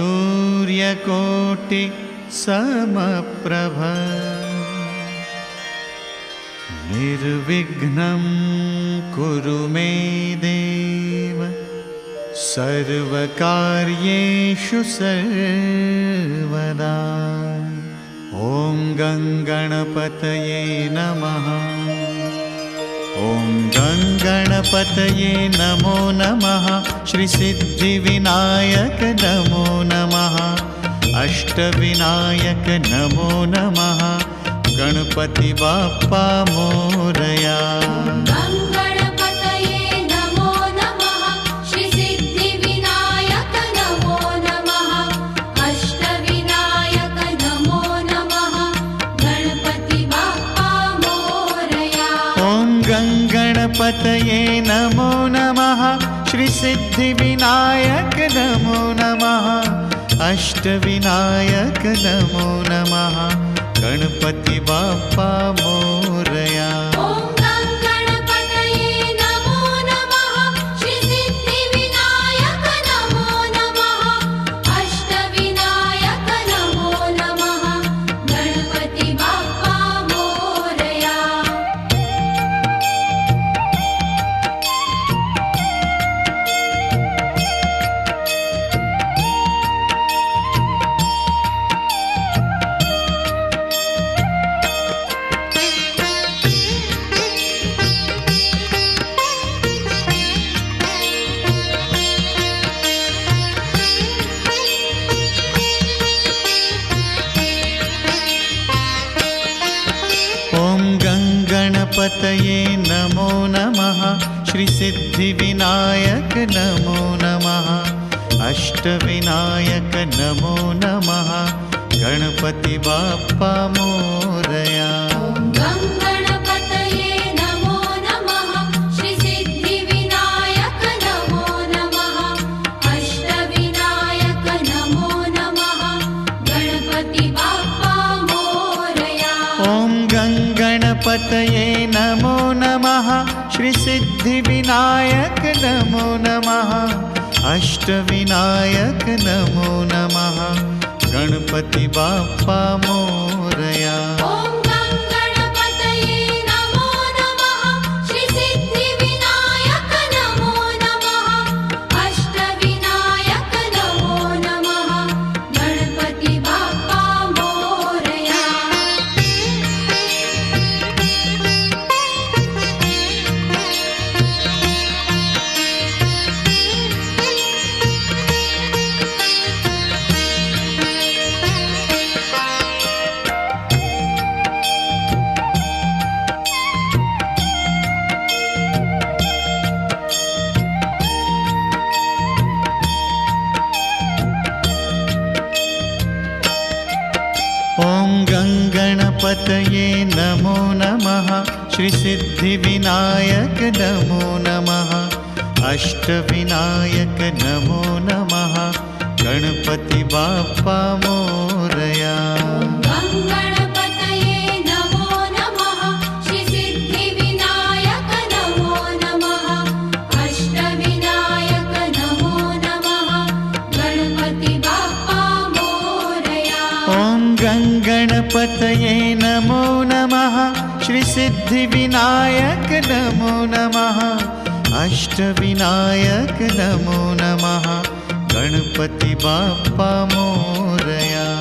सूर्यकोटि समप्रभ निर्विघ्नं कुरु मे देव सर्वकार्येषु सर्वदा। ॐ गणपतये नमः। ॐ गणपतये नमो नमः। श्री सिद्धिविनायक नमो नमः। अष्टविनायक नमो नमः। गणपति बाप्पा मोरया। गणपतये नमो नमः। श्री सिद्धिविनायक नमो नमः। अष्टविनायक नमो नमः। गणपति बाप्पा मोरया। गणपतये नमो नमः। श्री सिद्धिविनायक नमो नमः। अष्टविनायक नमो नमः। गणपति बाप्पा मोरया। गणपतये नमो नमः। श्री सिद्धिविनायक नमो नमः। अष्टविनायक नमो नमः। गणपति बाप्पा मोरया। गणपतये नमो नमः। श्री सिद्धिविनायक नमो नमः। अष्टविनायक नमो नमः। गणपति बाप्पा मोरया। गणपतये नमो नमः। श्री सिद्धिविनायक नमो नमः। अष्टविनायक नमो नमः। गणपति बाप्पा मोरया।